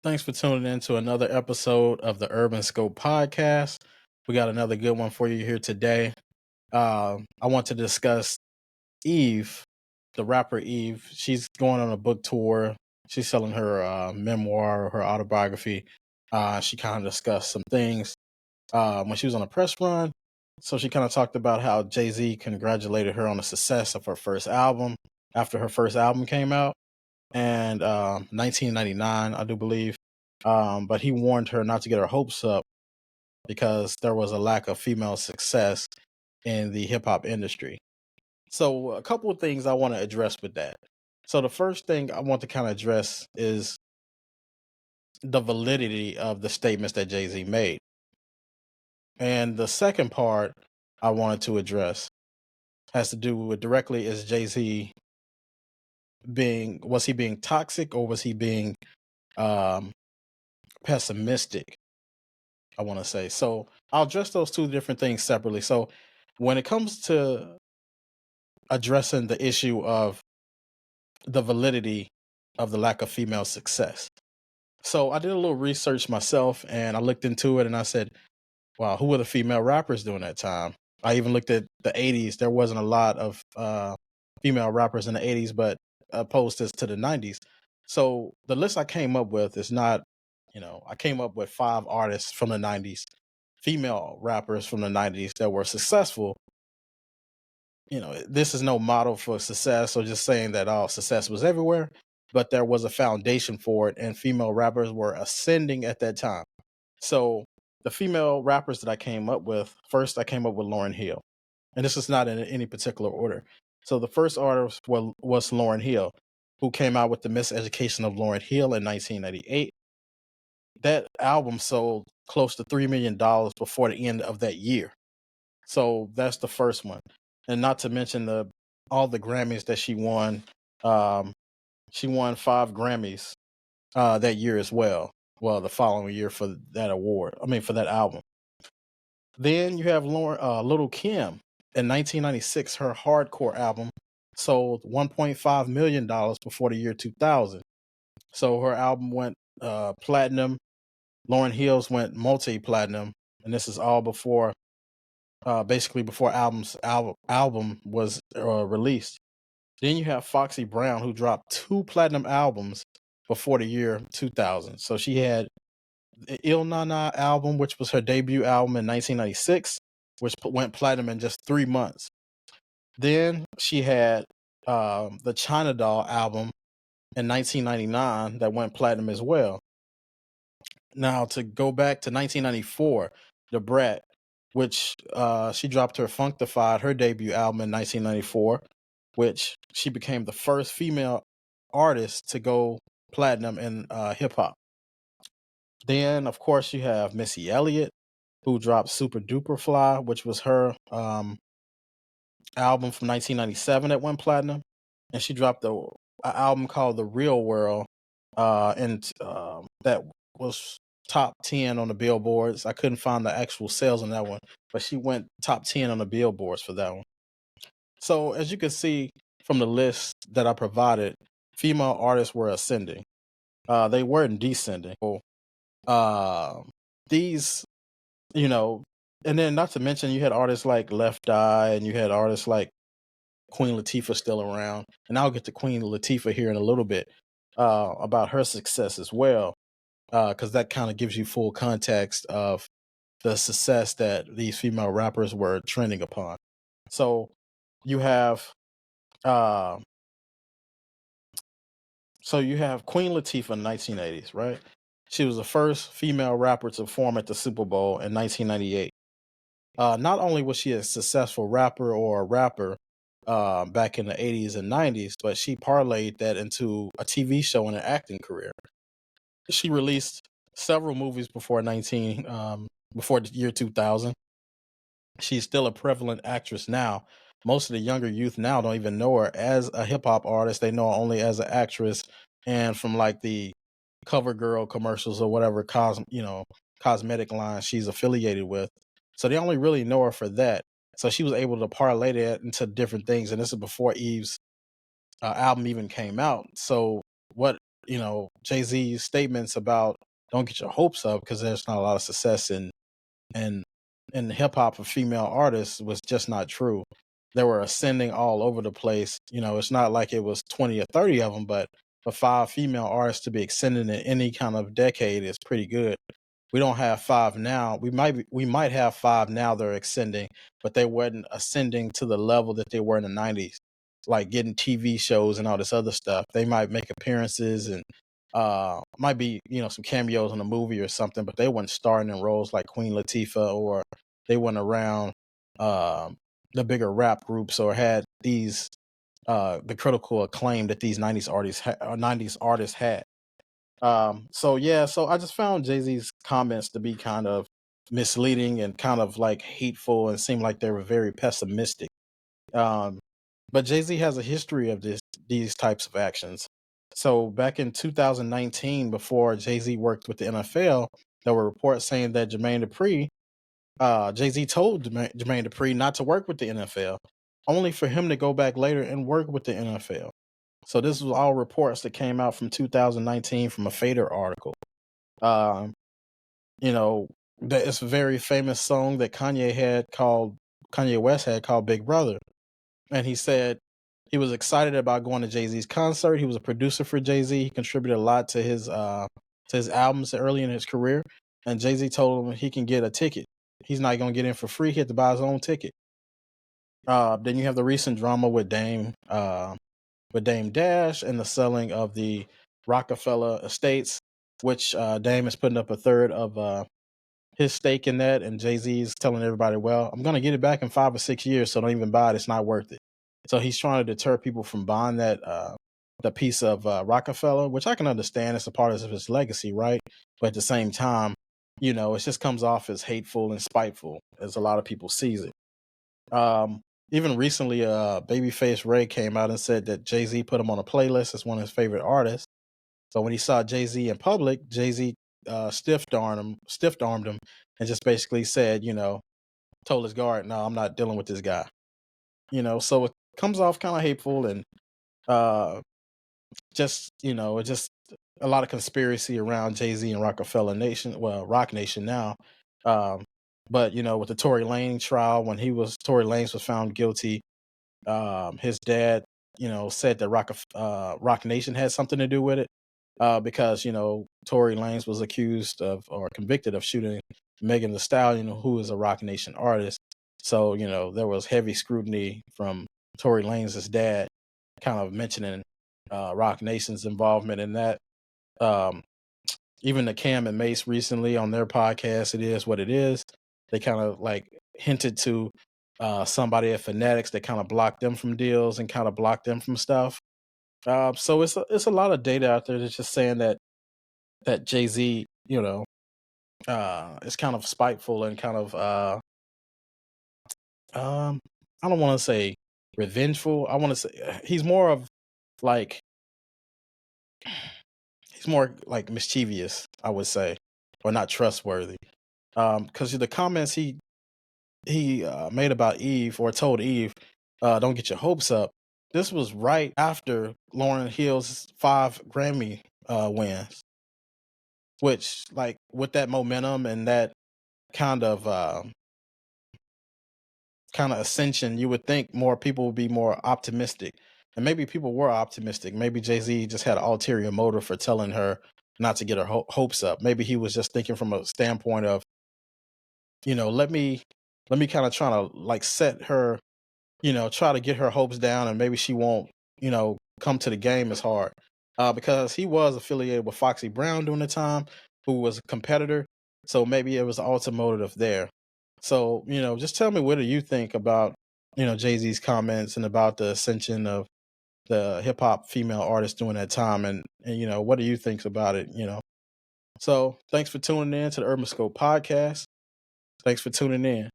Thanks for tuning in to another episode of the Urban Scope podcast. We got another good one for you here today. I want to discuss Eve, the rapper Eve. She's going on a book tour. She's selling her memoir, her autobiography. She kind of discussed some things when she was on a press run. So she kind of talked about how Jay-Z congratulated her on the success of her first album after her first album came out, and 1999, I do believe. But he warned her not to get her hopes up because there was a lack of female success in the hip hop industry. So, a couple of things I want to address with that. So, the first thing I want to kind of address is the validity of the statements that Jay Z made. And the second part I wanted to address has to do with directly is Jay Z was he being toxic or was he being um, pessimistic? I want to say. So I'll address those two different things separately. So when it comes to addressing the issue of the validity of the lack of female success. So I did a little research myself and I looked into it and I said, wow, who were the female rappers during that time? I even looked at the 80s. There wasn't a lot of female rappers in the 80s, but opposed to the 90s. So the list I came up with is not, I came up with 5 artists from the 90s, female rappers from the 90s that were successful. This is no model for success or just saying that all success was everywhere, but there was a foundation for it, and female rappers were ascending at that time. So the female rappers that I came up with, first I came up with Lauryn Hill, and this is not in any particular order. So the first artist was Lauryn Hill, who came out with The Miseducation of Lauryn Hill in 1998. That album sold close to $3 million before the end of that year. So that's the first one, and not to mention all the Grammys that she won. Um, she won 5 Grammys that year as well. Well, the following year for that award. I mean, for that album. Then you have Little Kim in 1996. Her hardcore album sold $1.5 million before the year 2000. So her album went platinum. Lauryn Hill's went multi-platinum, and this is all before basically before album was released. Then you have Foxy Brown, who dropped 2 platinum albums before the year 2000. So she had the Il Nana album, which was her debut album in 1996, which went platinum in just 3 months. Then she had the China Doll album in 1999 that went platinum as well. Now, to go back to 1994, Da Brat, which she dropped her Functified, her debut album in 1994, which she became the first female artist to go platinum in hip hop. Then, of course, you have Missy Elliott, who dropped Super Duper Fly, which was her album from 1997 that went platinum. And she dropped an album called The Real World, and that was top 10 on the billboards. I couldn't find the actual sales on that one, but she went top 10 on the billboards for that one. So as you can see from the list that I provided, female artists were ascending. They weren't descending. These, and then not to mention you had artists like Left Eye and you had artists like Queen Latifah still around. And I'll get to Queen Latifah here in a little bit about her success as well, because that kind of gives you full context of the success that these female rappers were trending upon. So you have uh, Queen Latifah in the 1980s, right? She was the first female rapper to perform at the Super Bowl in 1998. Not only was she a successful rapper or a rapper back in the 80s and 90s, but she parlayed that into a TV show and an acting career. She released several movies before before the year 2000. She's still a prevalent actress now. Most of the younger youth now don't even know her as a hip hop artist. They know her only as an actress and from like the CoverGirl commercials or whatever cosmetic line she's affiliated with. So they only really know her for that. So she was able to parlay that into different things, and this is before Eve's album even came out. So what Jay-Z's statements about don't get your hopes up because there's not a lot of success in in hip hop for female artists was just not true. They were ascending all over the place. It's not like it was 20 or 30 of them, but for 5 female artists to be ascending in any kind of decade is pretty good. We don't have 5 now. We might have 5 now that are ascending, but they weren't ascending to the level that they were in the 90s, like getting TV shows and all this other stuff. They might make appearances and might be some cameos in a movie or something, but they weren't starring in roles like Queen Latifah, or they weren't around um the bigger rap groups, or had these the critical acclaim that these 90s artists had. So yeah, so I just found Jay-Z's comments to be kind of misleading and kind of like hateful, and seemed like they were very pessimistic. Um, but Jay-Z has a history of these types of actions. So back in 2019, before Jay-Z worked with the NFL, there were reports saying that Jermaine Dupri, Jay-Z told Jermaine Dupri not to work with the NFL, only for him to go back later and work with the NFL. So this was all reports that came out from 2019 from a Fader article. Um, you know, that it's a very famous song that Kanye West had called Big Brother. And he said he was excited about going to Jay-Z's concert. He was a producer for Jay-Z. He contributed a lot to his albums early in his career. And Jay-Z told him he can get a ticket. He's not gonna get in for free. He had to buy his own ticket. Then you have the recent drama with Dame Dash and the selling of the Rockefeller estates, which Dame is putting up a third of his stake in that, and Jay-Z is telling everybody, well, I'm going to get it back in 5 or 6 years, so don't even buy it. It's not worth it. So he's trying to deter people from buying the piece of Rockefeller, which I can understand. It's a part of his legacy, right? But at the same time, it just comes off as hateful and spiteful, as a lot of people sees it. Even recently, Babyface Ray came out and said that Jay-Z put him on a playlist as one of his favorite artists. So when he saw Jay-Z in public, Jay-Z stiff-armed him, and just basically said, told his guard, no, I'm not dealing with this guy. So it comes off kind of hateful, and it's just a lot of conspiracy around Jay-Z and Rockefeller Nation, well, Rock Nation now. Um, but with the Tory Lanez trial, when Tory Lanez was found guilty, his dad, said that Rock Nation had something to do with it, because Tory Lanez was accused of or convicted of shooting Megan Thee Stallion, who is a Rock Nation artist. So there was heavy scrutiny from Tory Lanez's dad, kind of mentioning Rock Nation's involvement in that. Even the Cam and Mace recently on their podcast, It Is What It Is, they kind of like hinted to somebody at Fanatics that kind of blocked them from deals and kind of blocked them from stuff. So it's a lot of data out there that's just saying that Jay-Z, is kind of spiteful and kind of I don't want to say revengeful. I want to say he's more like mischievous, I would say, or not trustworthy. Because the comments he made about Eve, or told Eve, don't get your hopes up. This was right after Lauryn Hill's 5 Grammy wins, which, like, with that momentum and that kind of ascension, you would think more people would be more optimistic. And maybe people were optimistic. Maybe Jay-Z just had an ulterior motive for telling her not to get her hopes up. Maybe he was just thinking from a standpoint of, let me kind of try to like set her, try to get her hopes down, and maybe she won't, come to the game as hard. Because he was affiliated with Foxy Brown during the time, who was a competitor. So maybe it was ultimate there. So, just tell me, what do you think about, Jay-Z's comments and about the ascension of the hip hop female artists during that time, and what do you think about it? So thanks for tuning in to the Urban Scope podcast. Thanks for tuning in.